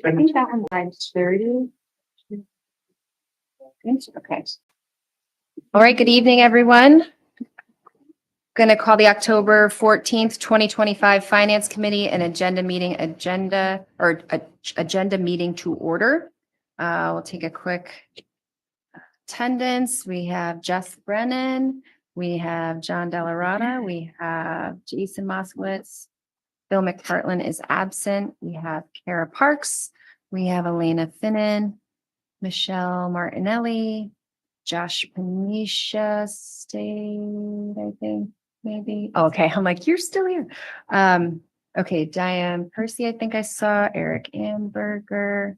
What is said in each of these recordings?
I think that one times 30. Okay. All right, good evening, everyone. Going to call the October 14th, 2025 Finance Committee and agenda meeting to order. We'll take a quick attendance. We have Jess Brennan, we have John Delarada, we have Jason Moskowitz. Bill McPartlin is absent. We have Kara Parks, we have Elena Finnan, Michelle Martinelli, Josh Panisha stayed, I think, maybe. Okay, I'm like, you're still here. Okay, Diane Percy, I think I saw Eric Amberger.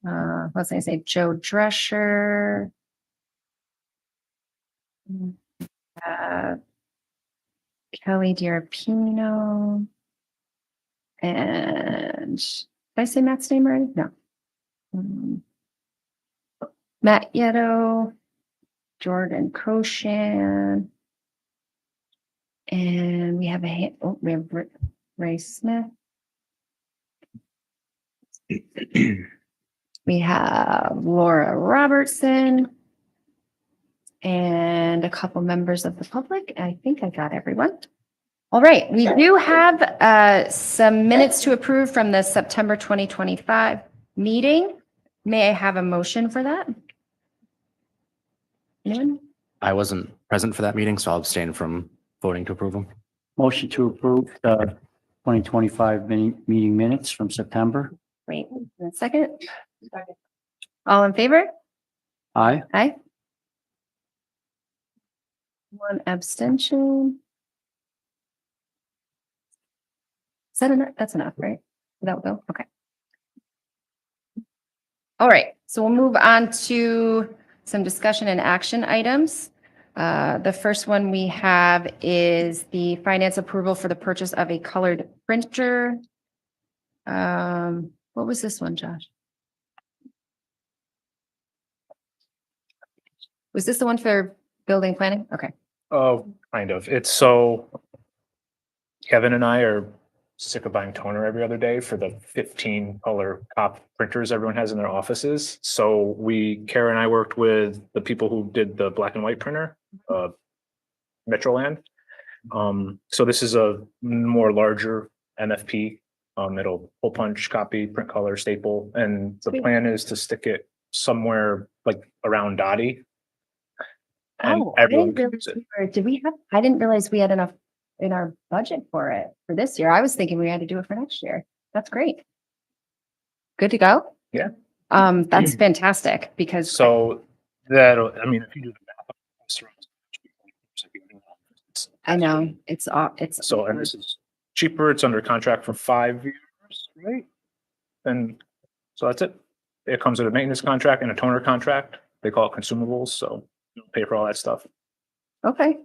What was I say? Joe Drescher. Kelly Diarpino. And did I say Matt's name right? No. Matt Yeto, Jordan Koshan, and we have we have Ray Smith. We have Laura Robertson and a couple members of the public. I think I got everyone. All right, we do have some minutes to approve from the September 2025 meeting. May I have a motion for that? Anyone? I wasn't present for that meeting, so I'll abstain from voting to approve them. Motion to approve the 2025 meeting minutes from September. Wait, a second. All in favor? Aye. Aye. One abstention. Is that enough? That's enough, right? That will go? Okay. All right, so we'll move on to some discussion and action items. The first one we have is the finance approval for the purchase of a colored printer. What was this one, Josh? Was this the one for building planning? Okay. Oh, kind of. It's so Kevin and I are sick of buying toner every other day for the 15 color cop printers everyone has in their offices. So Kara and I worked with the people who did the black and white printer, Metroland. So this is a more larger MFP. It'll hole punch, copy, print color, staple, and the plan is to stick it somewhere like around Dottie. And everyone can use it. I didn't realize we had enough in our budget for it for this year. I was thinking we had to do it for next year. That's great. Good to go? Yeah. That's fantastic because So that'll, I mean, if you do the math. I know it's So, and this is cheaper. It's under contract for 5 years, right? And so that's it. It comes with a maintenance contract and a toner contract. They call it consumables. So you don't pay for all that stuff. okay.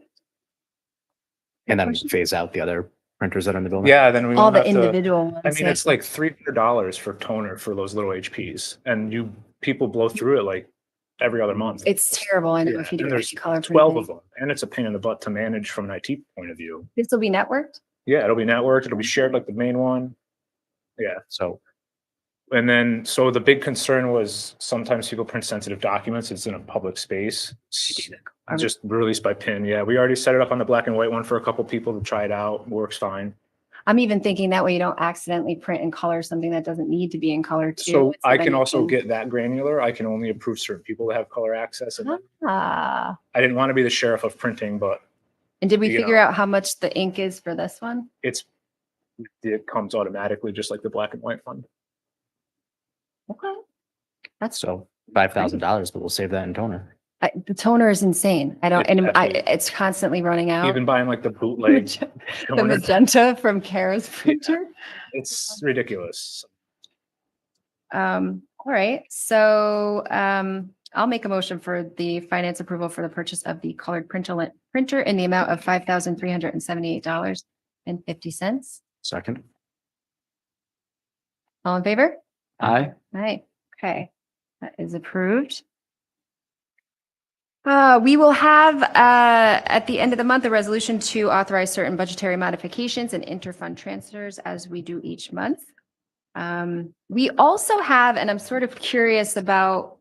And then phase out the other printers that are in the building. Yeah. Then we All won't the have to- individual ones. I mean, it's like $300 for toner for those little HPs, and people blow through it like every other month. It's terrible. I know Yeah, if you do and there's color 12 printing. of them, and it's a pain in the butt to manage from an IT point of view. This will be networked. Yeah, it'll be networked. It'll be shared like the main one. Yeah. So And then, so the big concern was sometimes people print sensitive documents. It's in a public space. Just released by PIN. Yeah, we already set it up on the black and white one for a couple people to try it out. Works fine. I'm even thinking that way you don't accidentally print in color something that doesn't need to be in color too. So It's so I then can you also get that granular. I can only approve certain people that have color access. And Ah. I didn't want to be the sheriff of printing, but And did we You figure know. out how much the ink is for this one? it comes automatically, just like the black and white one. Okay. That's so $5,000, but we'll save that in toner. the toner is insane. I don't, It's and heavy. it's constantly running out. Even buying like the bootleg The toner, magenta from Kara's printer. it's ridiculous. All right, so I'll make a motion for the finance approval for the purchase of the colored printer in the amount of $5,378.50. Second. All in favor? Aye. Aye. Okay, that is approved. We will have, at the end of the month, a resolution to authorize certain budgetary modifications and interfund transfers as we do each month. We also have, and I'm sort of curious about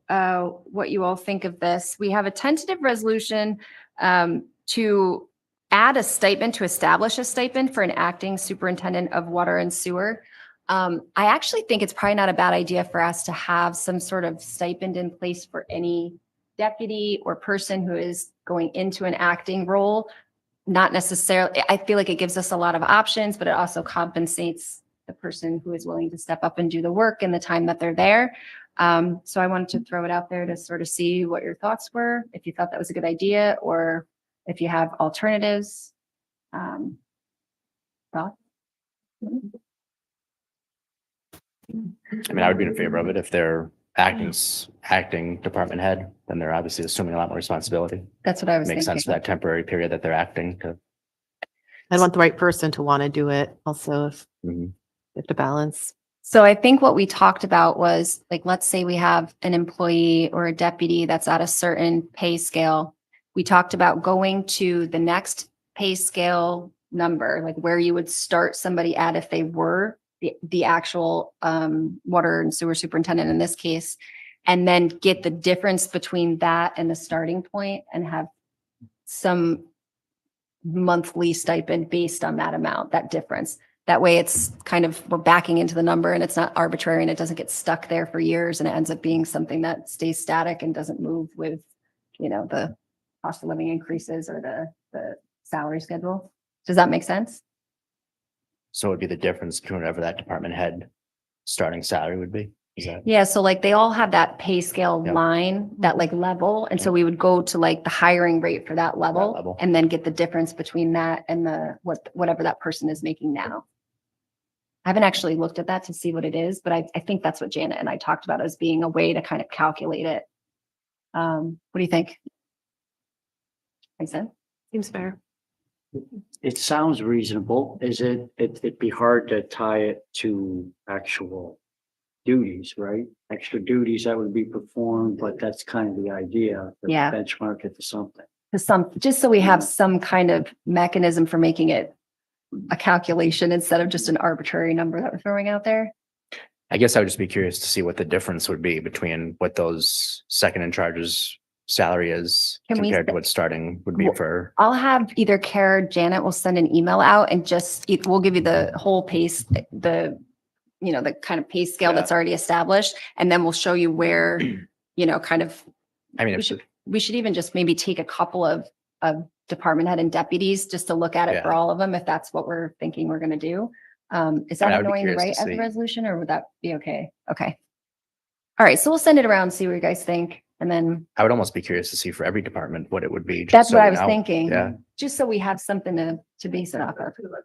what you all think of this. We have a tentative resolution to add a stipend, to establish a stipend for an acting superintendent of water and sewer. I actually think it's probably not a bad idea for us to have some sort of stipend in place for any deputy or person who is going into an acting role. Not necessarily, I feel like it gives us a lot of options, but it also compensates the person who is willing to step up and do the work in the time that they're there. So I wanted to throw it out there to sort of see what your thoughts were, if you thought that was a good idea, or if you have alternatives. Thoughts? I mean, I would be in favor of it if they're acting department head, then they're obviously assuming a lot more responsibility. That's what I was Makes sense for thinking. that temporary period that they're acting to. I want the right person to want to do it also if Mhm. to balance. So I think what we talked about was, like, let's say we have an employee or a deputy that's at a certain pay scale. We talked about going to the next pay scale number, like where you would start somebody at if they were the actual water and sewer superintendent in this case, and then get the difference between that and the starting point and have some monthly stipend based on that amount, that difference. That way it's kind of, we're backing into the number and it's not arbitrary and it doesn't get stuck there for years and it ends up being something that stays static and doesn't move with, you know, the cost of living increases or the salary schedule. Does that make sense? So it'd be the difference between whatever that department head starting salary would be. Is that? Yeah, so like they all have that pay scale Yep. line, that like level. And so we would go to like the hiring rate for that level level. and then get the difference between that and whatever that person is making now. I haven't actually looked at that to see what it is, but I think that's what Janet and I talked about as being a way to kind of calculate it. What do you think? Makes sense? Seems fair. It sounds reasonable. It'd be hard to tie it to actual duties, right? Extra duties that would be performed, but that's kind of the idea. to Yeah. Benchmark it to something. Just so we have some kind of mechanism for making it a calculation instead of just an arbitrary number that we're throwing out there. I guess I would just be curious to see what the difference would be between what those second in charges salary is Can we compared to s- what starting would be Well, for. I'll have either Kara or Janet will send an email out and we'll give you the whole pace, the kind of pay scale Yeah. that's already established. And then we'll show you where, kind of, I mean, we should even just maybe take a couple of department head and deputies just to look at it for Yeah. all of them, if that's what we're thinking we're going to do. Is I mean, that I would be annoying to curious to write as a see. resolution or would that be okay? Okay. All right. So we'll send it around, see what you guys think. And then I would almost be curious to see for every department what it would be. just that's so what we I was know. thinking. Yeah. Just so we have something to base it off of. But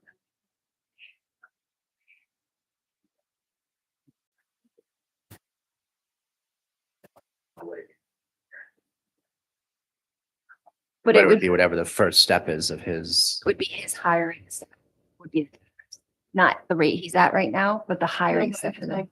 But it it would would be whatever the first step is of his. would be his hiring step would be not the rate he's at right now, but the hiring step. for them.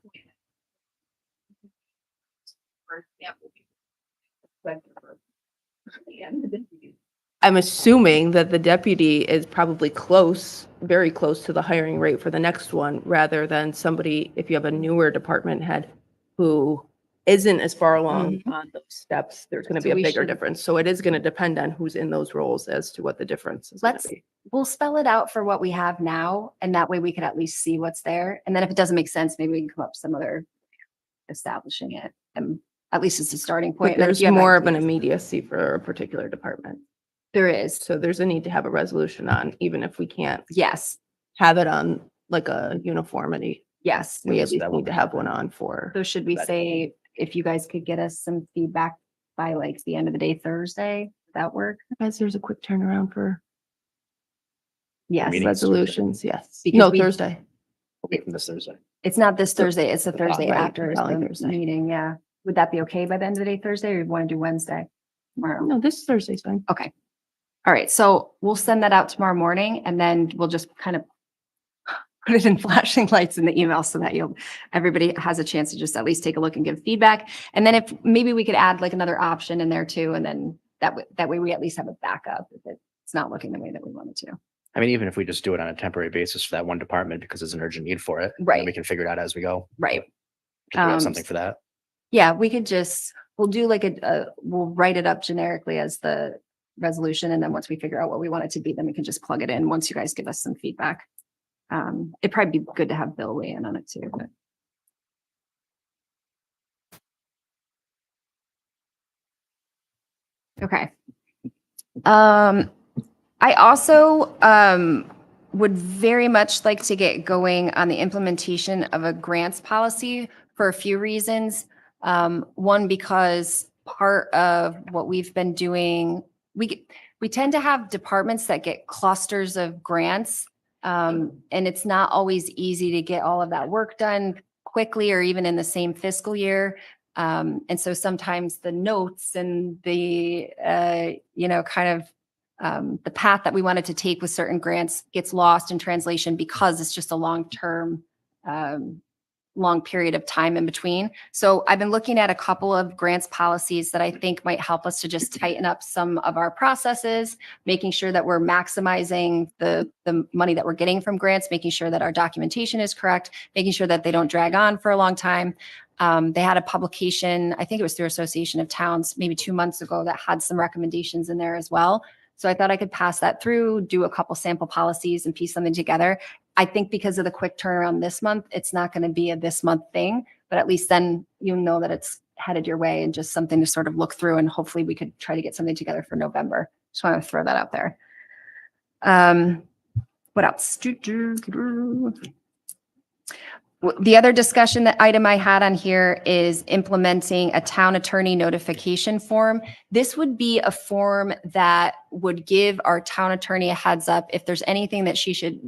I'm assuming that the deputy is probably close, very close to the hiring rate for the next one, rather than somebody, if you have a newer department head who isn't as far along on those steps, there's going to be So a we bigger should- difference. So it is going to depend on who's in those roles as to what the difference is. gonna Let's- be. We'll spell it out for what we have now, and that way we could at least see what's there. And then if it doesn't make sense, maybe we can come up with some other establishing it. And at least it's a starting point. But And then if there's you have more of an ideas- immediacy for a particular department. There is, So there's a need to have a resolution on, even if we can't yes, have it on like a uniformity. yes. We at So least that will need to be- have one on for. So should we That- say, if you guys could get us some feedback by like the end of the day, Thursday, would that work? Guys, there's a quick turnaround for Yes, Meeting. resolutions, yes. Because No, we- Thursday. A week from this Thursday. it's not this Thursday, it's the the Thursday following- after is following the Thursday. meeting, yeah. Would that be okay by the end of the day Thursday, or you want to do Wednesday? Tomorrow? No, this Thursday's fine. Okay. All right, so we'll send that out tomorrow morning and then we'll just kind of put it in flashing lights in the email so that everybody has a chance to just at least take a look and give feedback. And then if maybe we could add like another option in there too, and then that way we at least have a backup if it's not looking the way that we want it to. I mean, even if we just do it on a temporary basis for that one department because there's an urgent need for it. then Right. We can figure it out as we go. Right. Just do something for that. Yeah, we'll do like we'll write it up generically as the resolution. And then once we figure out what we want it to be, then we can just plug it in once you guys give us some feedback. It'd probably be good to have Bill weigh in on it too, but. Okay. I also, would very much like to get going on the implementation of a grants policy for a few reasons. One, because part of what we've been doing, we tend to have departments that get clusters of grants. And it's not always easy to get all of that work done quickly or even in the same fiscal year. And so sometimes the notes and the, kind of the path that we wanted to take with certain grants gets lost in translation because it's just a long-term, long period of time in between. So I've been looking at a couple of grants policies that I think might help us to just tighten up some of our processes, making sure that we're maximizing the money that we're getting from grants, making sure that our documentation is correct, making sure that they don't drag on for a long time. They had a publication, I think it was through Association of Towns, maybe 2 months ago, that had some recommendations in there as well. So I thought I could pass that through, do a couple sample policies and piece something together. I think because of the quick turnaround this month, it's not going to be a this month thing, but at least then you know that it's headed your way and just something to sort of look through, and hopefully we could try to get something together for November. Just want to throw that out there. What else? The other discussion item I had on here is implementing a town attorney notification form. This would be a form that would give our town attorney a heads up if there's anything that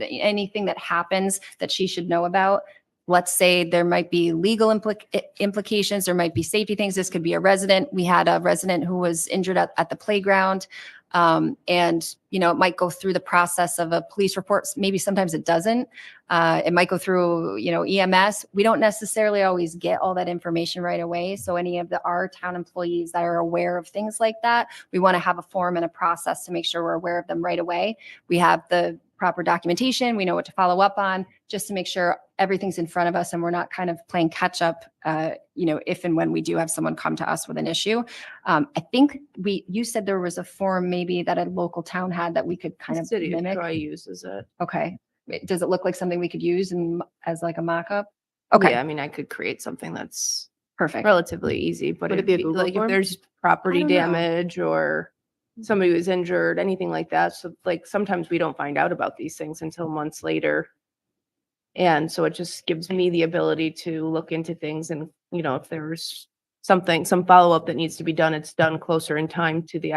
anything that happens that she should know about. Let's say there might be legal implications, there might be safety things. This could be a resident. We had a resident who was injured at the playground. And, it might go through the process of a police report. Maybe sometimes it doesn't. It might go through, EMS. We don't necessarily always get all that information right away. So any of our town employees that are aware of things like that, we want to have a form and a process to make sure we're aware of them right away. We have the proper documentation. We know what to follow up on, just to make sure everything's in front of us and we're not kind of playing catch up, if and when we do have someone come to us with an issue. I think you said there was a form maybe that a local town had that we could kind of City of mimic. Troy uses it. Okay. Does it look like something we could use as like a mock-up? Okay, Yeah, I mean, I could create something that's perfect. relatively easy, but Would it it'd be a be Google like form? if there's property I don't know. damage or somebody was injured, anything like that. So like sometimes we don't find out about these things until months later. And so it just gives me the ability to look into things and, if there's some follow-up that needs to be done, it's done closer in time to the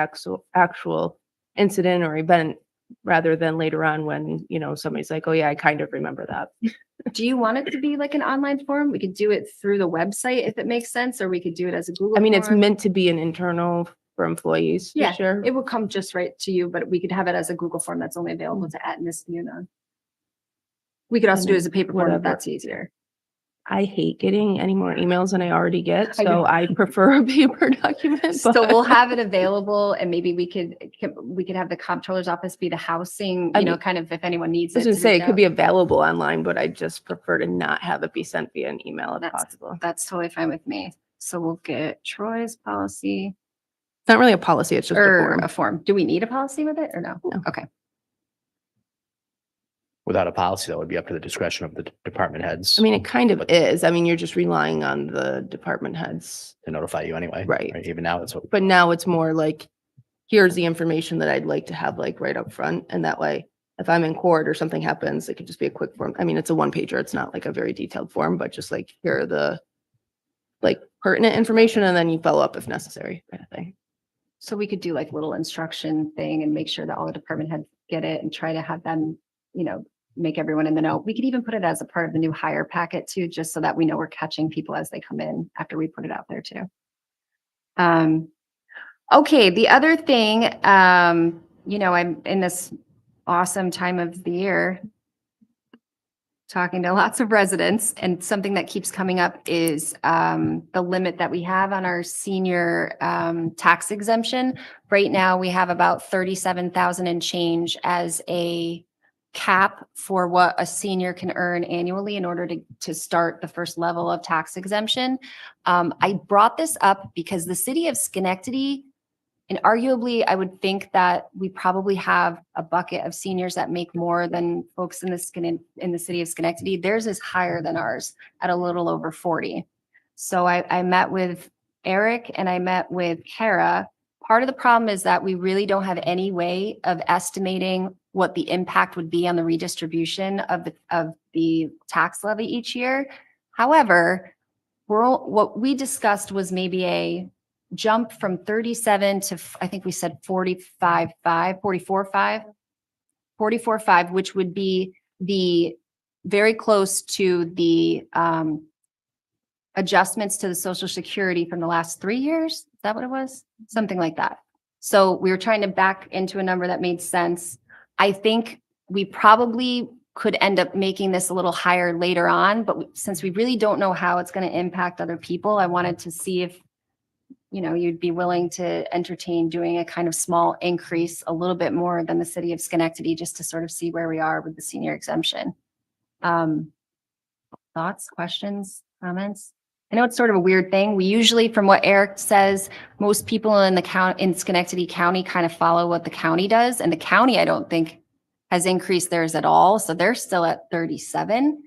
actual incident or event rather than later on when, somebody's like, oh yeah, I kind of remember that. Do you want it to be like an online form? We could do it through the website if it makes sense, or we could do it as a Google. I mean, it's form. meant to be an internal for employees to Yeah, share. it will come just right to you, but we could have it as a Google form that's only available to at Nispuna on. We could also do it as a paper form if Whatever. that's easier. I hate getting any more emails than I already get, I know. so I prefer a paper document. So but- we'll have it available, and maybe we could have the comptroller's office be the housing, I mean, kind of if anyone needs I was it. gonna to say reach it could out. be available online, but I just prefer to not have it be sent via an email if That's- possible. That's totally fine with me. So we'll get Troy's policy It's not really a policy, it's just a or form. a form. Do we need a policy with it or no? No. Okay. Without a policy, that would be up to the discretion of the department heads. I mean, it kind of is. I mean, you're just relying on the department heads. To notify you anyway. Right. Even now, it's what But now it's more like, here's the information that I'd like to have like right up front. And that way, if I'm in court or something happens, it could just be a quick form. I mean, it's a one pager. It's not like a very detailed form, but just like, here are the like pertinent information and then you follow up if necessary kind of thing. So we could do like little instruction thing and make sure that all the department heads get it and try to have them, make everyone in the know. We could even put it as a part of the new hire packet too, just so that we know we're catching people as they come in after we put it out there too. Okay, the other thing, I'm in this awesome time of the year. talking to lots of residents, and something that keeps coming up is the limit that we have on our senior tax exemption. Right now, we have about 37,000 and change as a cap for what a senior can earn annually in order to start the first level of tax exemption. I brought this up because the city of Schenectady, and arguably, I would think that we probably have a bucket of seniors that make more than folks in the city of Schenectady. Theirs is higher than ours at a little over 40. So I met with Eric and I met with Kara. Part of the problem is that we really don't have any way of estimating what the impact would be on the redistribution of the tax levy each year. However, what we discussed was maybe a jump from 37 to, I think we said 44.5, which would be the very close to the adjustments to the Social Security from the last 3 years. Is that what it was? Something like that. So we were trying to back into a number that made sense. I think we probably could end up making this a little higher later on, but since we really don't know how it's going to impact other people, I wanted to see if, you'd be willing to entertain doing a kind of small increase, a little bit more than the city of Schenectady, just to sort of see where we are with the senior exemption. Thoughts, questions, comments? I know it's sort of a weird thing. We usually, from what Eric says, most people in the county, in Schenectady County, kind of follow what the county does. And the county, I don't think, has increased theirs at all. So they're still at 37.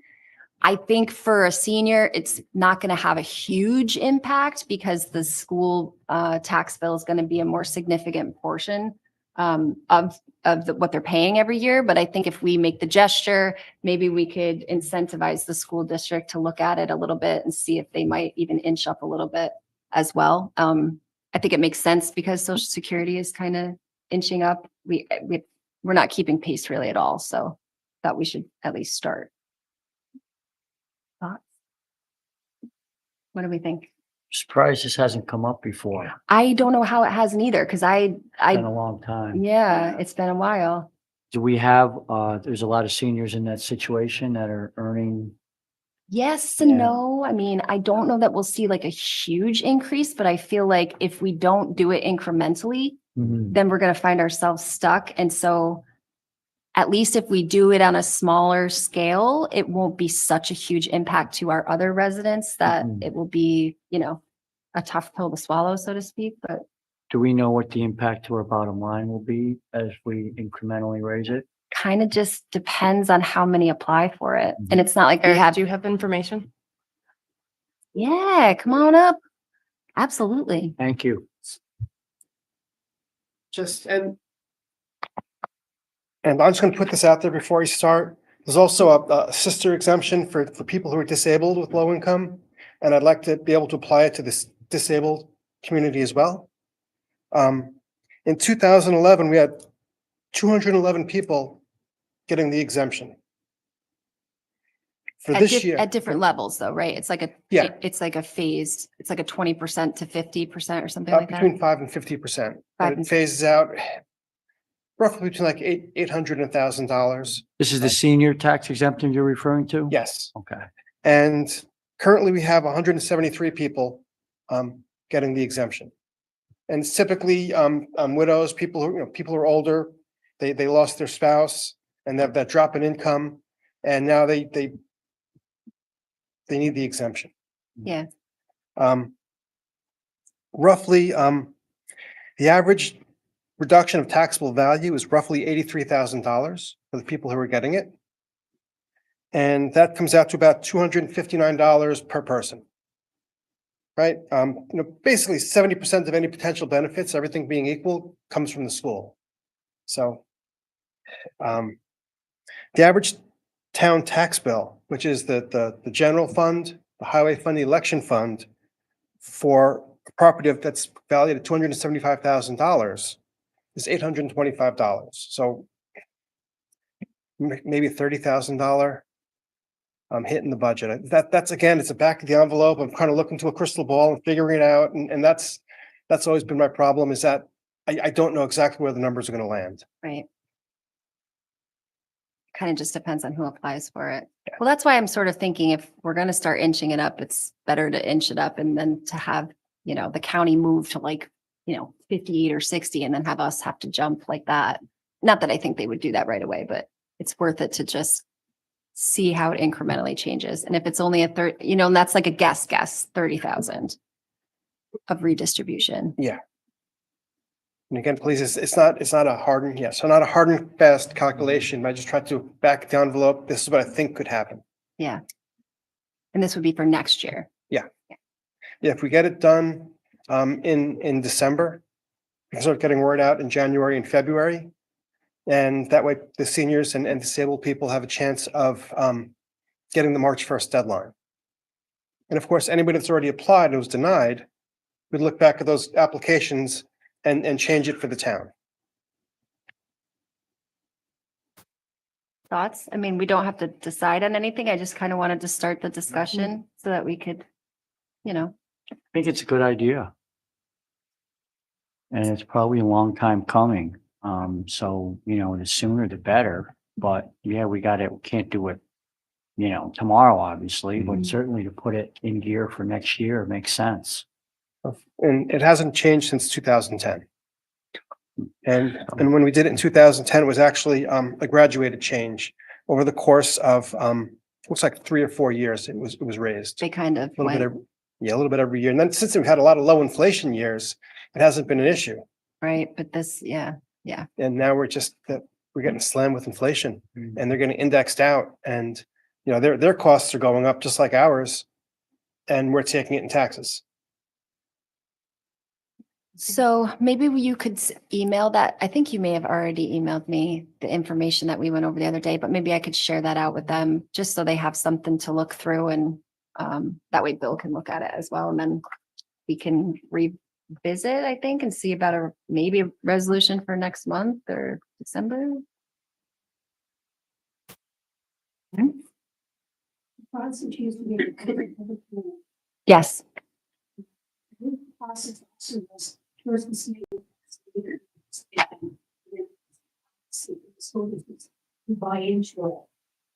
I think for a senior, it's not going to have a huge impact because the school tax bill is going to be a more significant portion of what they're paying every year. But I think if we make the gesture, maybe we could incentivize the school district to look at it a little bit and see if they might even inch up a little bit as well. I think it makes sense because Social Security is kind of inching up. We're not keeping pace really at all. So thought we should at least start. Thoughts? What do we think? Surprised this hasn't come up before. I don't know how it hasn't either, because Been a long time. yeah, it's been a while. Do we have, there's a lot of seniors in that situation that are earning, Yes and Yeah. no. I mean, I don't know that we'll see like a huge increase, but I feel like if we don't do it incrementally, then we're going to find ourselves stuck. And so at least if we do it on a smaller scale, it won't be such a huge impact to our other residents that Mhm. it will be, a tough pill to swallow, so to speak. But do we know what the impact to our bottom line will be as we incrementally raise it? kind of just depends on how many apply for it. And it's not like we Eric, have, do you have information? yeah, come on up. Absolutely. Thank you. And I'm just going to put this out there before I start. There's also a sister exemption for people who are disabled with low income. And I'd like to be able to apply it to this disabled community as well. In 2011, we had 211 people getting the exemption. For this year. At different levels though, right? It's like Yeah. it's like a phased, it's like a 20% to 50% or something like that. Between 5 and 50%. 5 But and it phases out roughly between like $800 and $1,000. This is the senior tax exemption you're referring to? Yes. Okay. And currently we have 173 people getting the exemption. And it's typically widows, people who are older, they lost their spouse and they have that drop in income. And now they need the exemption. Yeah. Roughly, the average reduction of taxable value is roughly $83,000 for the people who are getting it. And that comes out to about $259 per person. Right? Basically 70% of any potential benefits, everything being equal, comes from the school. So the average town tax bill, which is the general fund, the highway fund, the election fund, for a property that's valued at $275,000 is $825. So maybe $30,000 hit in the budget. That's again, it's a back of the envelope. I'm kind of looking to a crystal ball and figuring it out. And that's always been my problem, is that I don't know exactly where the numbers are going to land. Right. kind of just depends on who applies for it. Well, that's why I'm sort of thinking if we're gonna start inching it up, it's better to inch it up and then to have, the county move to like, 58 or 60 and then have us have to jump like that. Not that I think they would do that right away, but it's worth it to just see how it incrementally changes. And if it's only a third, and that's like a guess, 30,000 of redistribution. And again, please, it's not a hard and, so not a hard and fast calculation. I just tried to back the envelope. This is what I think could happen. Yeah. And this would be for next year. Yeah, if we get it done in December, we can start getting word out in January and February. And that way the seniors and disabled people have a chance of getting the March 1st deadline. And of course, anybody that's already applied and was denied, we'd look back at those applications and change it for the town. Thoughts? I mean, we don't have to decide on anything. I just kind of wanted to start the discussion so that we could, I think it's a good idea. And it's probably a long time coming. So, the sooner the better, but yeah, we can't do it, tomorrow, obviously, but certainly to put it in gear for next year makes sense. And it hasn't changed since 2010. And when we did it in 2010, it was actually a graduated change over the course of looks like 3 or 4 years. It was raised they kind of a little bit went, a little bit every year. And then since we've had a lot of low inflation years, it hasn't been an issue. right? But this, And now we're getting slammed with inflation and they're getting indexed out and, their costs are going up just like ours. And we're taking it in taxes. so maybe you could email that. I think you may have already emailed me the information that we went over the other day, but maybe I could share that out with them just so they have something to look through and that way Bill can look at it as well. And then we can revisit, I think, and see about maybe a resolution for next month or December. Yes.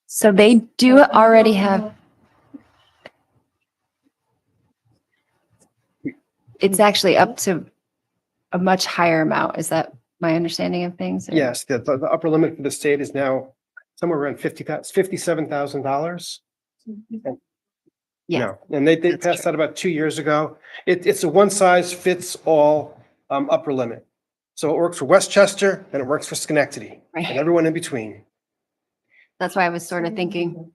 So they do already have. It's actually up to a much higher amount. Is that my understanding of things? or- Yes, the upper limit for the state is now somewhere around $57,000. Yeah, No, and they that's passed true. that about 2 years ago. It's a one size fits all upper limit. So it works for Westchester and it works for Schenectady and Right. everyone in between. That's why I was sort of thinking,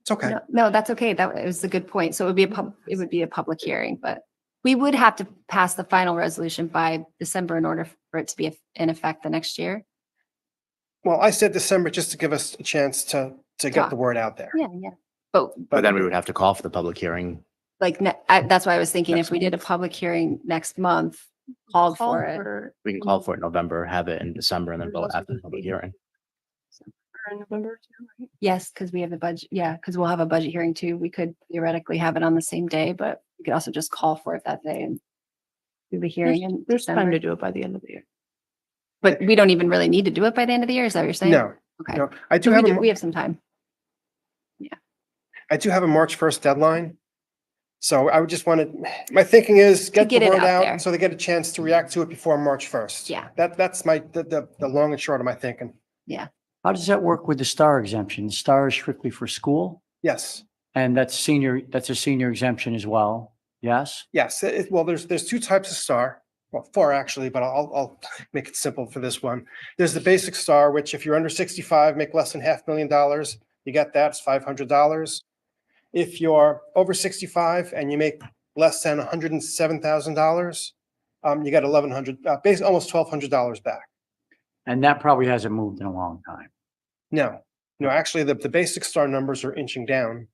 It's okay. no, that's okay. That was a good point. So it would be a public hearing, but we would have to pass the final resolution by December in order for it to be in effect the next year. Well, I said December just to give us a chance to get Talk. the word out there. Yeah. But But then we would have to call for the public hearing. like, that's why I was thinking if we did a public hearing next month, called for it. We can call for it in November, have it in December, and then vote after the public hearing. November too, right? Yes, because we have a budget. Yeah, because we'll have a budget hearing too. We could theoretically have it on the same day, but we could also just call for it that day and do the hearing in There's time December. to do it by the end of the year. But we don't even really need to do it by the end of the year. Is that what you're saying? No, Okay. no, I do So have, we have some time. I do have a March 1st deadline. So I would just want to, my thinking is get the get it word out there. out so they get a chance to react to it before March 1st. Yeah. That's the long and short of my thinking. How does that work with the STAR exemption? The STAR is strictly for school Yes, and that's a senior exemption as well. Yes? yes. Well, there's 2 types of STAR. Well, 4 actually, but I'll make it simple for this one. There's the basic STAR, which if you're under 65, make less than $500,000, you get that, it's $500. If you're over 65 and you make less than $107,000, you get basically almost $1,200 back. And that probably hasn't moved in a long time. No, actually the basic STAR numbers are inching down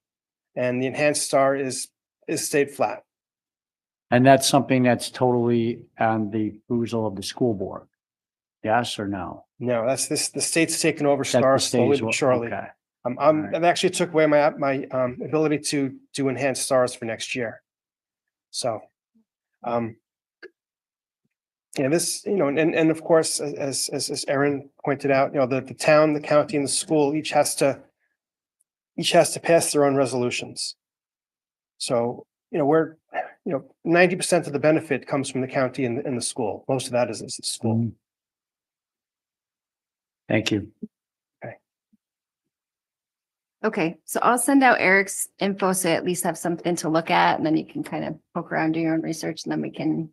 and the enhanced STAR is stayed flat. And that's something that's totally on the perusal of the school board. Yes or no? No, the state's taken over That's STAR the state slowly as well? but surely. Okay. I've actually took away my ability to do enhanced STARs for next year. So, Yeah, this, and of course, as Erin pointed out, the town, the county and the school each has to pass their own resolutions. So, 90% of the benefit comes from the county and the school. Most of that is the school. Thank you. Okay, so I'll send out Eric's info so you at least have something to look at, and then you can kind of poke around, do your own research, and then we can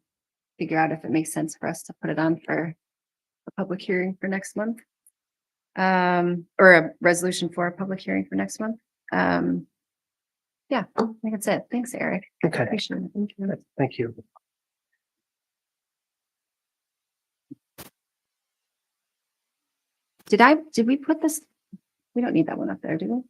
figure out if it makes sense for us to put it on for a public hearing for next month. Or a resolution for a public hearing for next month. Yeah, I think that's it. Thanks, Eric. Okay, Appreciate it. Thank you. thank you. Did we put this? We don't need that one up there, do we?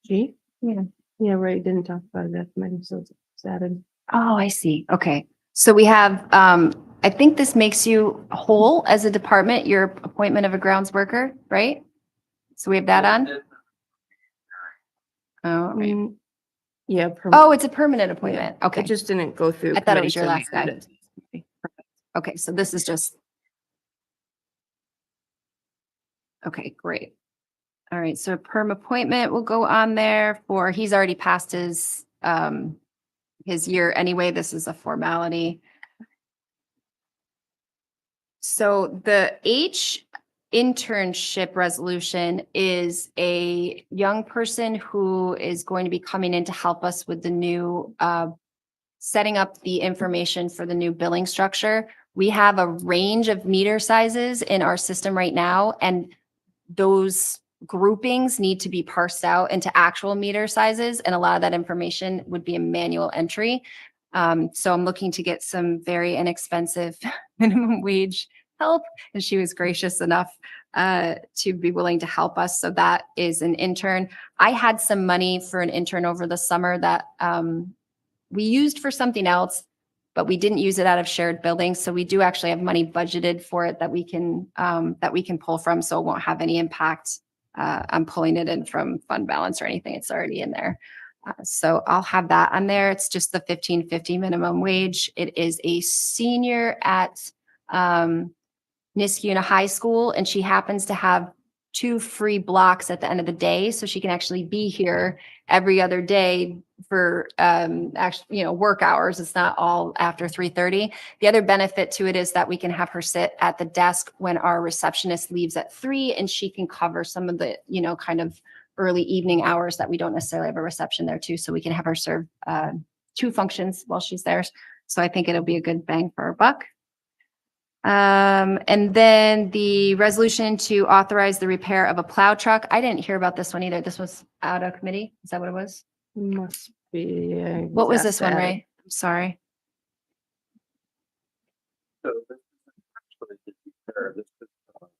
G? Yeah. Yeah, right, didn't talk about that, maybe so it's added. Oh, I see. Okay. So we have, I think this makes you whole as a department, your appointment of a grounds worker, right? So we have that on? Oh, all right. Yeah. Oh, it's a permanent appointment. Okay. It just didn't go through. I thought it was committee, your so we last guy. added it. Okay, so this is just. Okay, great. All right, so perm appointment will go on there for, he's already passed his year anyway. This is a formality. So the H internship resolution is a young person who is going to be coming in to help us with the new setting up the information for the new billing structure. We have a range of meter sizes in our system right now, and those groupings need to be parsed out into actual meter sizes, and a lot of that information would be a manual entry. So I'm looking to get some very inexpensive minimum wage help, and she was gracious enough to be willing to help us. So that is an intern. I had some money for an intern over the summer that we used for something else, but we didn't use it out of shared buildings. So we do actually have money budgeted for it that we can pull from. So it won't have any impact. I'm pulling it in from fund balance or anything. It's already in there. So I'll have that on there. It's just the $15.50 minimum wage. It is a senior at Niskuna High School, and she happens to have 2 free blocks at the end of the day. So she can actually be here every other day for actually, work hours. It's not all after 3:30. The other benefit to it is that we can have her sit at the desk when our receptionist leaves at 3, and she can cover some of the, kind of early evening hours that we don't necessarily have a reception there too. So we can have her serve 2 functions while she's there. So I think it'll be a good bang for our buck. And then the resolution to authorize the repair of a plow truck. I didn't hear about this one either. This was out of committee. Is that what it was? Must be. What was this one, Ray? I'm sorry.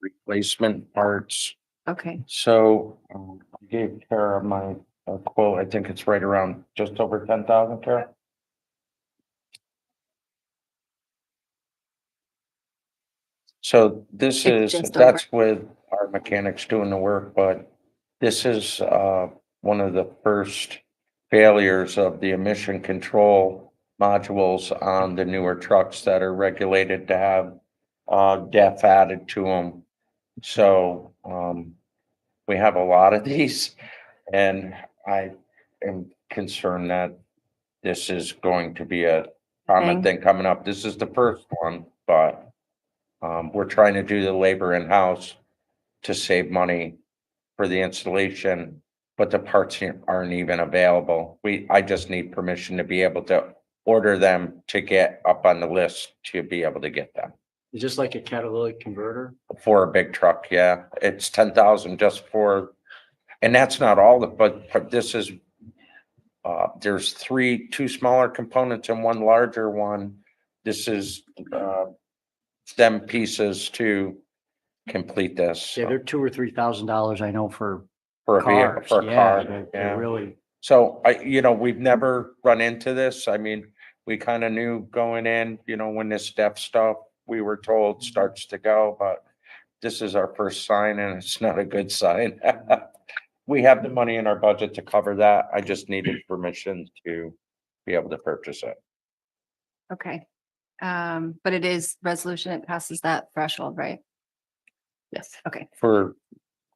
Replacement parts. Okay. So I gave Kara my quote. I think it's right around just over 10,000, Kara. So this It's is, just that's with our mechanics doing the work, but this is one of the first failures of the emission control modules on the newer trucks that are regulated to have DEF added to them. So we have a lot of these, and I am concerned that this is going to be a common thing coming up. This is the first one, but we're trying to do the labor in-house to save money for the installation, but the parts aren't even available. I just need permission to be able to order them to get up on the list to be able to get them. Is this like a catalytic converter? For a big truck, yeah, it's 10,000 just for, and that's not all but this is, there's 2 smaller components and 1 larger one. This is, stem pieces to complete this. Yeah, they're $2,000 or $3,000, I know, for For a vehicle, cars. for a Yeah, car, they're yeah. really, So we've never run into this. I mean, we kind of knew going in, when this DEF stuff, we were told starts to go, but this is our first sign and it's not a good sign. We have the money in our budget to cover that. I just needed permission to be able to purchase it. Okay. But it is resolution, it passes that threshold, right? Yes. Okay, For,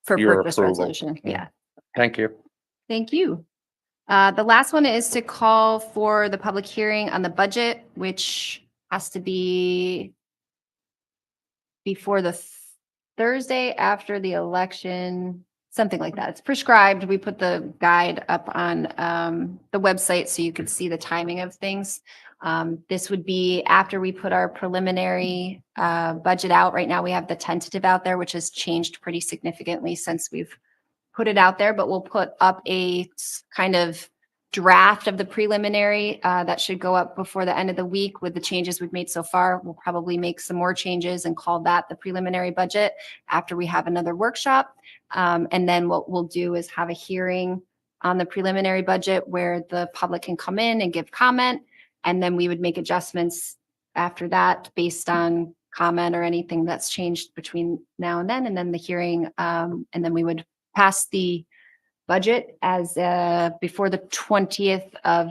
for Your purpose approval. resolution, Yeah. yeah. thank you. Thank you. The last one is to call for the public hearing on the budget, which has to be before the Thursday after the election, something like that. It's prescribed. We put the guide up on the website so you could see the timing of things. This would be after we put our preliminary budget out. Right now, we have the tentative out there, which has changed pretty significantly since we've put it out there, but we'll put up a kind of draft of the preliminary that should go up before the end of the week with the changes we've made so far. We'll probably make some more changes and call that the preliminary budget after we have another workshop. And then what we'll do is have a hearing on the preliminary budget where the public can come in and give comment. And then we would make adjustments after that based on comment or anything that's changed between now and then the hearing. And then we would pass the budget as before the 20th of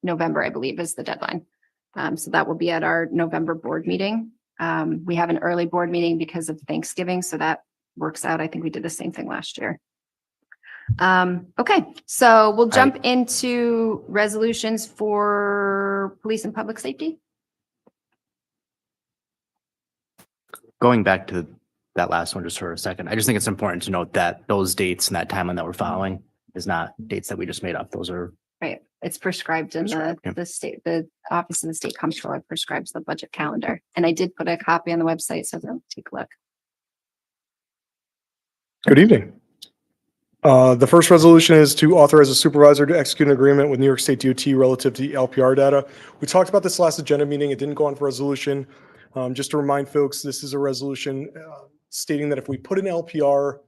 November, I believe is the deadline. So that will be at our November board meeting. We have an early board meeting because of Thanksgiving, so that works out. I think we did the same thing last year. Okay, so we'll jump into resolutions for police and public safety. Going back to that last one just for a second, I just think it's important to note that those dates and that timeline that we're following is not dates that we just made up. Those are Right, it's prescribed in Prescribed, yeah. the state, the Office of the State Comptroller prescribes the budget calendar. And I did put a copy on the website, so don't take a look. Good evening. The first resolution is to authorize a supervisor to execute an agreement with New York State DOT relative to the LPR data. We talked about this last agenda meeting. It didn't go on for resolution. Just to remind folks, this is a resolution stating that if we put an LPR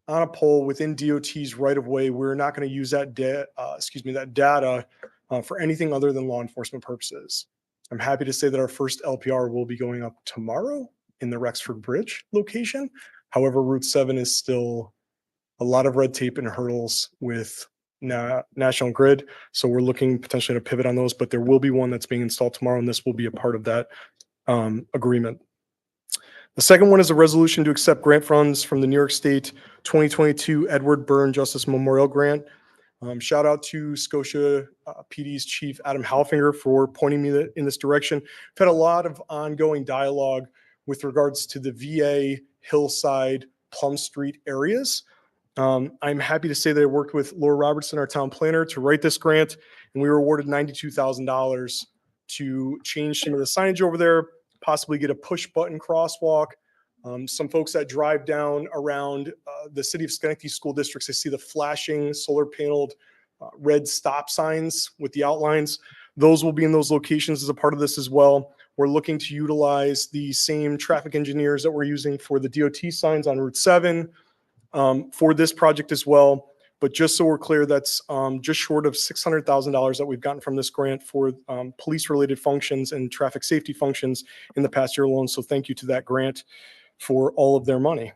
on a pole within DOT's right of way, we're not going to use that data for anything other than law enforcement purposes. I'm happy to say that our first LPR will be going up tomorrow in the Rexford Bridge location. However, Route 7 is still a lot of red tape and hurdles with National Grid. So we're looking potentially to pivot on those, but there will be one that's being installed tomorrow, and this will be a part of that agreement. The second one is a resolution to accept grant funds from the New York State 2022 Edward Byrne Justice Memorial Grant. Shout out to Scotia PD's Chief Adam Halfinger for pointing me in this direction. We've had a lot of ongoing dialogue with regards to the VA, Hillside, Plum Street areas. I'm happy to say that I worked with Laura Robertson, our town planner, to write this grant, and we were awarded $92,000 to change some of the signage over there, possibly get a push button crosswalk. Some folks that drive down around the city of Schenectady school districts, they see the flashing solar paneled red stop signs with the outlines. Those will be in those locations as a part of this as well. We're looking to utilize the same traffic engineers that we're using for the DOT signs on Route 7 for this project as well. But just so we're clear, that's just short of $600,000 that we've gotten from this grant for police-related functions and traffic safety functions in the past year alone. So thank you to that grant for all of their money.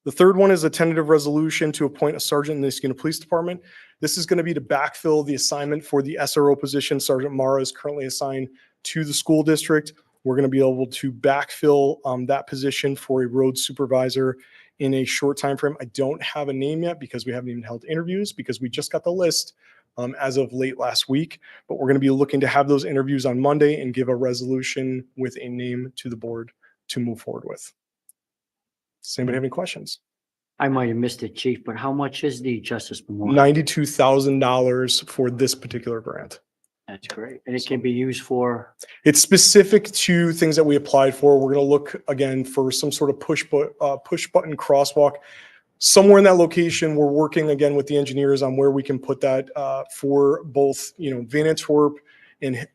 The third one is a tentative resolution to appoint a sergeant in the Niskuna Police Department. This is going to be to backfill the assignment for the SRO position. Sergeant Mara is currently assigned to the school district. We're going to be able to backfill that position for a road supervisor in a short time frame. I don't have a name yet because we haven't even held interviews because we just got the list as of late last week. But we're going to be looking to have those interviews on Monday and give a resolution with a name to the board to move forward with. Does anybody have any questions? I might have missed it, Chief, but how much is the Justice Memorial? $92,000 for this particular grant. That's great. And it can be used for, It's specific to things that we applied for. We're going to look again for some sort of push button crosswalk somewhere in that location. We're working again with the engineers on where we can put that for both, Van Antwerp and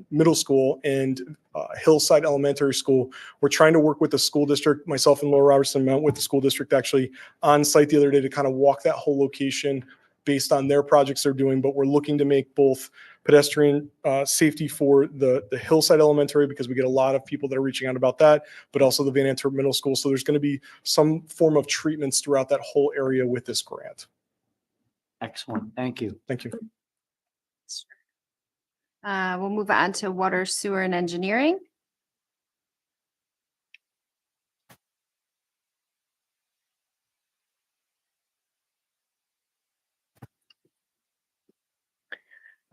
middle school and Hillside Elementary School. We're trying to work with the school district. Myself and Laura Robertson met with the school district actually on site the other day to kind of walk that whole location based on their projects they're doing. But we're looking to make both pedestrian safety for the Hillside Elementary, because we get a lot of people that are reaching out about that, but also the Van Antwerp Middle School. So there's going to be some form of treatments throughout that whole area with this grant. excellent. Thank you. Thank you. We'll move on to water, sewer, and engineering.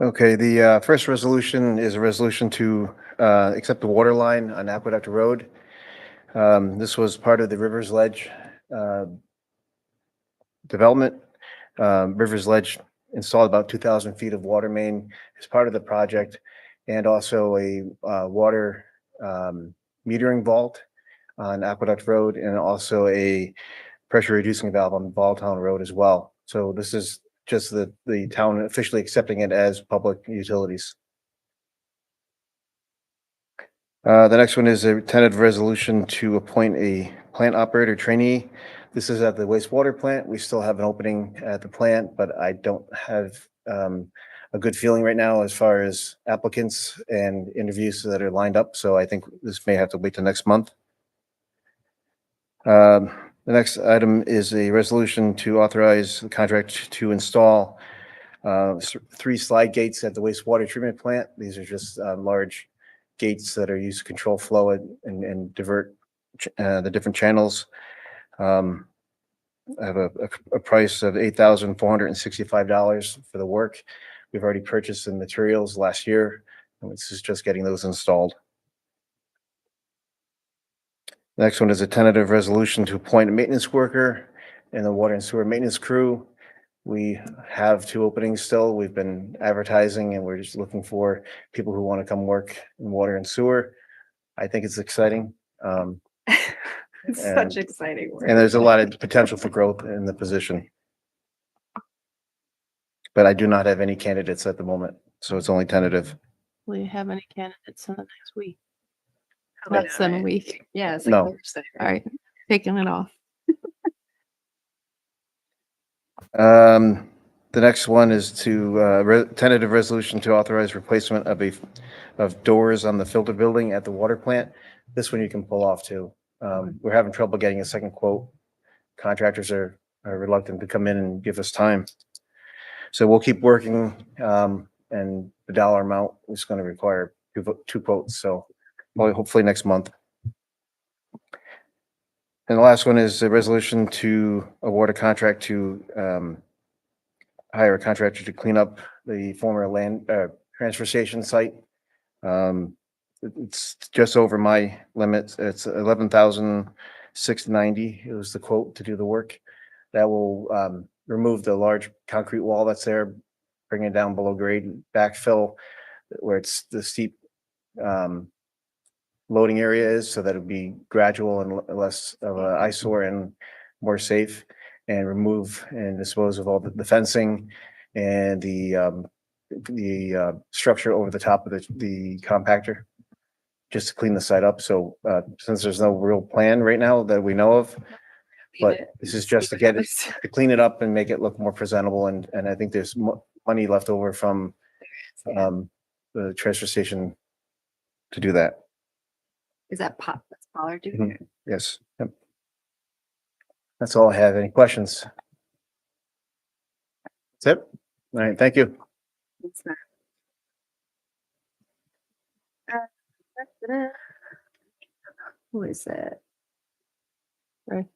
Okay, the first resolution is a resolution to accept the water line on Aqueduct Road. This was part of the Rivers Ledge development. Rivers Ledge installed about 2,000 feet of water main as part of the project, and also a water metering vault on Aqueduct Road, and also a pressure reducing valve on Balltown Road as well. So this is just the town officially accepting it as public utilities. The next one is a tentative resolution to appoint a plant operator trainee. This is at the wastewater plant. We still have an opening at the plant, but I don't have a good feeling right now as far as applicants and interviews that are lined up. So I think this may have to wait till next month. The next item is a resolution to authorize the contract to install 3 slide gates at the wastewater treatment plant. These are just large gates that are used to control flow and divert the different channels. I have a price of $8,465 for the work. We've already purchased the materials last year, and this is just getting those installed. The next one is a tentative resolution to appoint a maintenance worker in the water and sewer maintenance crew. We have 2 openings still. We've been advertising, and we're just looking for people who want to come work in water and sewer. I think it's exciting. It's And- such exciting work. And there's a lot of potential for growth in the position. But I do not have any candidates at the moment, so it's only tentative. Will you have any candidates in the next week? How about Less than a that? week. Yeah. It's No. like Thursday. All right, taking it off. The next one is to tentative resolution to authorize replacement of doors on the filter building at the water plant. This one you can pull off too. We're having trouble getting a second quote. Contractors are reluctant to come in and give us time. So we'll keep working, and the dollar amount is going to require 2 quotes. So hopefully next month. And the last one is a resolution to award a contract to hire a contractor to clean up the former land transfer station site. It's just over my limits. It's 11,690. It was the quote to do the work. That will remove the large concrete wall that's there, bring it down below grade, backfill where it's the steep loading area is, so that it'd be gradual and less of an eyesore and more safe, and remove and dispose of all the fencing and the structure over the top of the compactor, just to clean the site up. So since there's no real plan right now that we know of, but this is just to get it, to clean it up and make it look more presentable. And I think there's money left over from the transfer station to do that. Is that pop? That's Pollard doing Mhm. it? Yes. Yep. That's all I have. Any questions? That's it. All right. Thank you. It's not. Da-da-da. Who is it? Ray.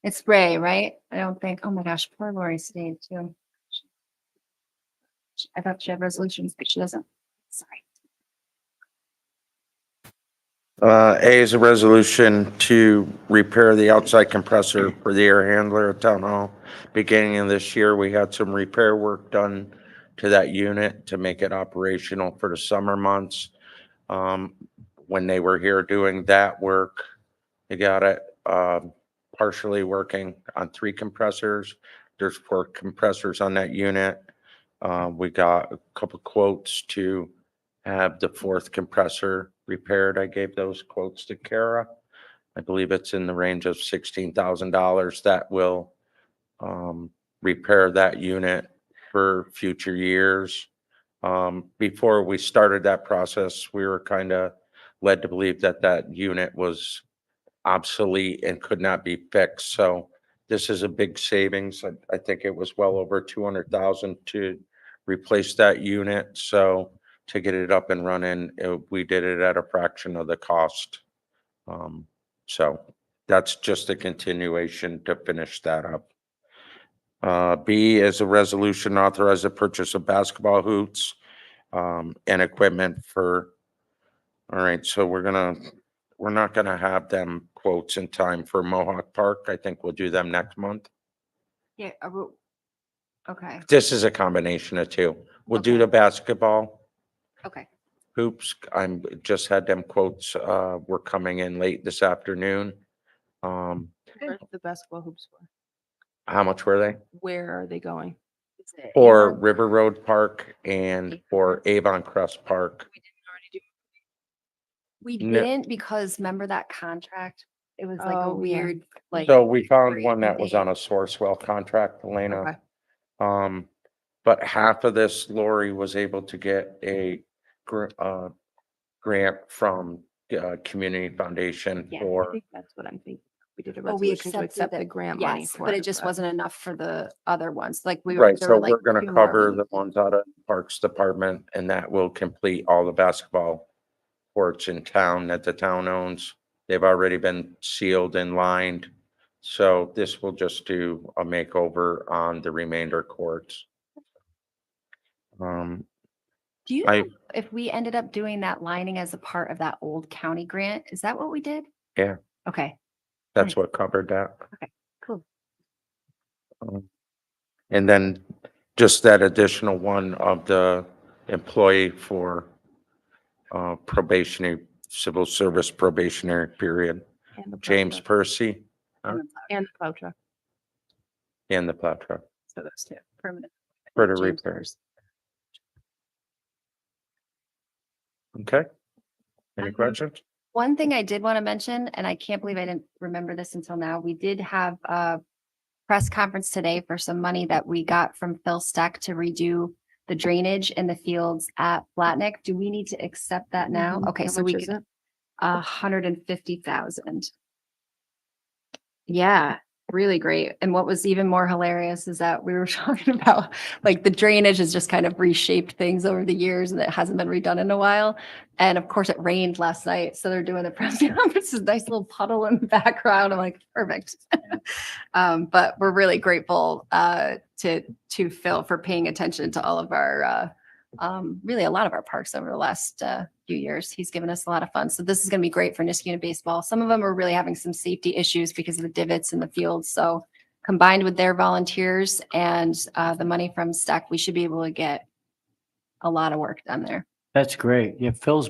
It's Ray, right? I don't think, oh my gosh, poor Lori stayed too. I thought she had resolutions, but she doesn't. Sorry. A is a resolution to repair the outside compressor for the air handler at Town Hall. Beginning of this year, we had some repair work done to that unit to make it operational for the summer months. When they were here doing that work, they got it partially working on 3 compressors. There's 4 compressors on that unit. We got a couple quotes to have the 4th compressor repaired. I gave those quotes to Kara. I believe it's in the range of $16,000. That will repair that unit for future years. Before we started that process, we were kind of led to believe that that unit was obsolete and could not be fixed. So this is a big savings. I think it was well over 200,000 to replace that unit. So to get it up and running. We did it at a fraction of the cost. So that's just a continuation to finish that up. B is a resolution authorize the purchase of basketball hoops and equipment for, all right, so we're not gonna have them quotes in time for Mohawk Park. I think we'll do them next month. Yeah. Okay, This is a combination of two. We'll do the basketball okay. hoops. Just had them quotes, were coming in late this afternoon. Where's the basketball hoops for? How much were they? Where are they going? Is it For Avon? River Road Park and for Avon Crest Park. We No. didn't because remember that contract? It was like a Oh, yeah. weird, like. So we found great one that was date. on a Sourcewell contract, Elena. Okay. But half of this, Lori was able to get a grant from Community Foundation Yeah, I for, think that's what I'm thinking. We did a Oh, we resolution to accepted accept the it. grant money Yes, for but it. it just but- wasn't enough for the other ones. Like we. right, there so were like we're gonna 2 more cover we- the ones out of Parks Department, and that will complete all the basketball courts in town that the town owns. They've already been sealed and lined. So this will just do a makeover on the remainder courts. Do you I- know if we ended up doing that lining as a part of that old county grant? Is that what we did? Yeah. Okay, That's what covered that. cool. And then just that additional one of the employee for probationary, civil service probationary period, and the plow James truck. Percy And the plow truck. and the plow truck So those two, permanent. for the James repairs. Okay. Any Um, questions? One thing I did want to mention, and I can't believe I didn't remember this until now, we did have a press conference today for some money that we got from Phil Steck to redo the drainage in the fields at Flatnick. Do we need to accept that now? Mhm. Okay, How so we much is could, it? 150,000. Yeah, really great. And what was even more hilarious is that we were talking about, like, the drainage has just kind of reshaped things over the years and it hasn't been redone in a while. And of course, it rained last night, so they're doing the press conference, this nice little puddle in the background. I'm like, perfect. But we're really grateful to Phil for paying attention to all of our really a lot of our parks over the last few years. He's given us a lot of fun. So this is going to be great for Niskuna baseball. Some of them are really having some safety issues because of the divots in the field. So combined with their volunteers and the money from Stack, we should be able to get a lot of work done there. That's great. Yeah, Phil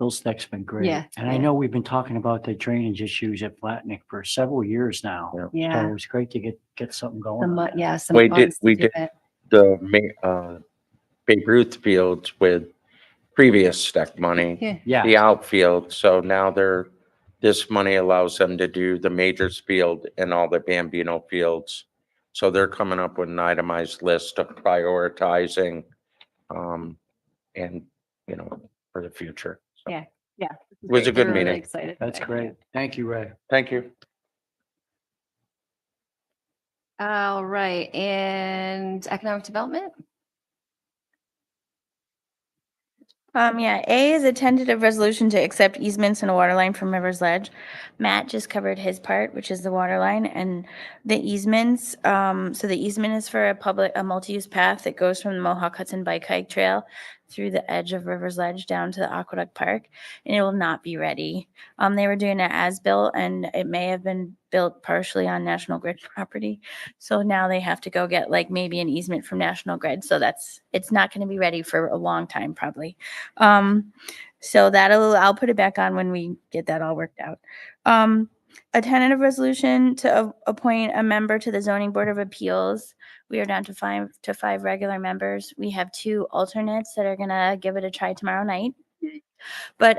Steck's been great. Yeah, And I yeah. know we've been talking about the drainage issues at Flatnick for several years now. Yeah. So Yeah. it was great to get something going. Some, on that. yeah, some We did- funds to we do did. it. The Babe Ruth fields with previous Steck money, Yeah. the Yeah, outfield. So now this money allows them to do the Majors field and all the Bambino fields. So they're coming up with an itemized list of prioritizing, and, for the future. So, Yeah. It was a good We're really meeting. excited. that's great. Thank you, Ray. Thank you. All right, and economic development? Yeah, A is a tentative resolution to accept easements and a water line from River's Ledge. Matt just covered his part, which is the water line and the easements. So the easement is for a multi-use path that goes from the Mohawk Hudson Bike Hike Trail through the edge of River's Ledge down to the Aqueduct Park, and it will not be ready. They were doing it as built, and it may have been built partially on National Grid property. So now they have to go get like maybe an easement from National Grid. So it's not going to be ready for a long time probably. So I'll put it back on when we get that all worked out. A tentative resolution to appoint a member to the Zoning Board of Appeals. We are down to five regular members. We have 2 alternates that are gonna give it a try tomorrow night. But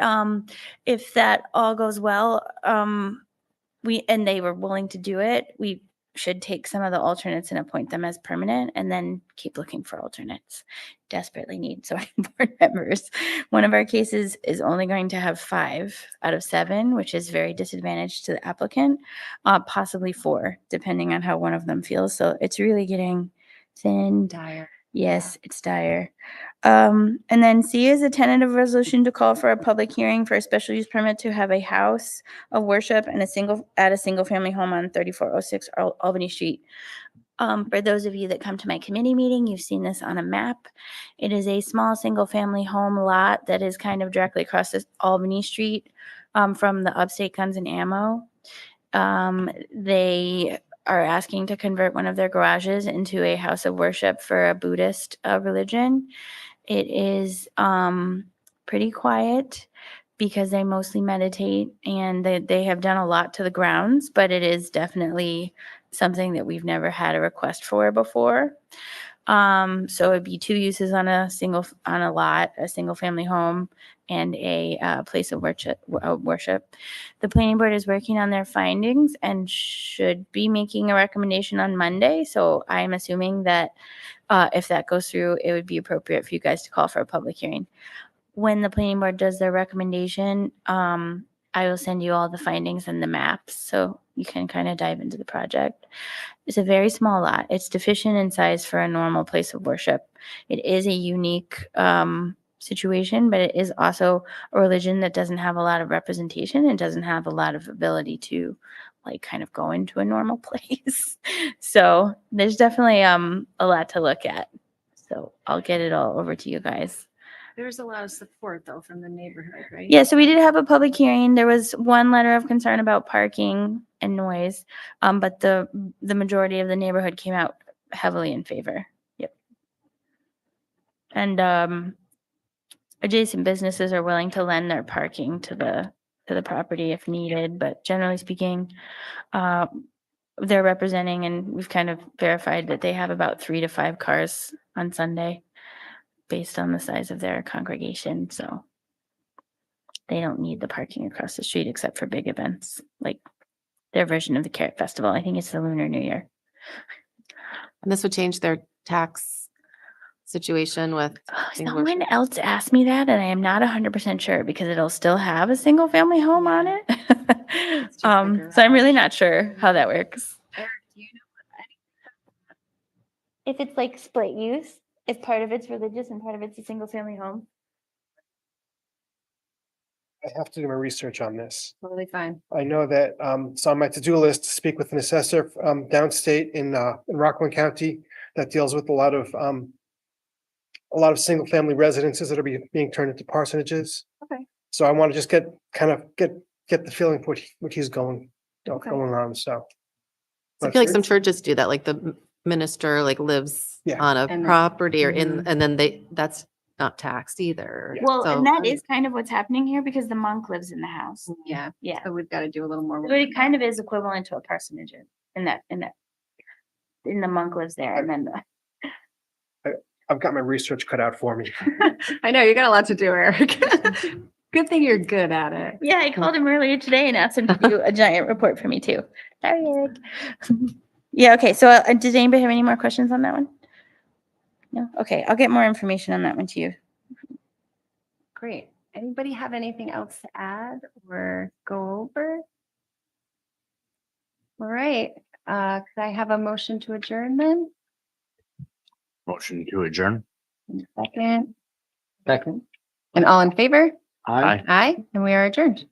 if that all goes well, and they were willing to do it, we should take some of the alternates and appoint them as permanent and then keep looking for alternates. Desperately need zoning board members. One of our cases is only going to have 5 out of 7, which is very disadvantaged to the applicant, possibly 4, depending on how one of them feels. So it's really getting thin. Dire. Yes, it's dire. And then C is a tentative resolution to call for a public hearing for a special use permit to have a house of worship and a single family home on 3406 Albany Street. For those of you that come to my committee meeting, you've seen this on a map. It is a small single family home lot that is kind of directly across this Albany Street from the Upstate Guns and Ammo. They are asking to convert one of their garages into a house of worship for a Buddhist religion. It is pretty quiet because they mostly meditate and they have done a lot to the grounds, but it is definitely something that we've never had a request for before. So it'd be 2 uses on a lot, a single family home and a place of worship. The planning board is working on their findings and should be making a recommendation on Monday. So I'm assuming that if that goes through, it would be appropriate for you guys to call for a public hearing. When the planning board does their recommendation, I will send you all the findings and the maps so you can kind of dive into the project. It's a very small lot. It's deficient in size for a normal place of worship. It is a unique situation, but it is also a religion that doesn't have a lot of representation and doesn't have a lot of ability to like kind of go into a normal place. So there's definitely a lot to look at. So I'll get it all over to you guys. There's a lot of support though from the neighborhood, right? Yeah, so we did have a public hearing. There was one letter of concern about parking and noise, but the majority of the neighborhood came out heavily in favor. Yep. And adjacent businesses are willing to lend their parking to the property if needed, but generally speaking, they're representing, and we've kind of verified that they have about 3 to 5 cars on Sunday based on the size of their congregation. So they don't need the parking across the street except for big events like their version of the Carrot Festival. I think it's the Lunar New Year. And this would change their tax situation with. Someone else asked me that, and I am not 100% sure because it'll still have a single family home on it. just a So I'm really not sure how that works. Eric, do you know? If it's like split use, if part of it's religious and part of it's a single family home. I have to do my research on this. Totally fine. I know that it's on my to-do list to speak with an assessor downstate in Rockland County that deals with a lot of single-family residences that are being turned into parsonages. Okay. So I want to just get the feeling for what he's going Okay. on. So I feel like some churches do that, like the minister like lives Yeah. on a And then- property or and then that's not taxed either. Yeah. Well, So- and that is kind of what's happening here because the monk lives in the house. Yeah. Yeah. So we've got to do a little more So work. it kind of is equivalent to a parsonage in that, the monk lives there and then I've got my research cut out for me. I know you got a lot to do, Eric. Good thing you're good at it. yeah, I called him earlier today and asked him to do a giant report for me too. Sorry, Eric. Yeah, okay. So does anybody have any more questions on that one? No? Okay, I'll get more information on that one to you. Great. Anybody have anything else to add or go over? All right. Could I have a motion to adjourn then? Motion to adjourn. Second. Second. And all in favor? Aye. Aye. And we are adjourned.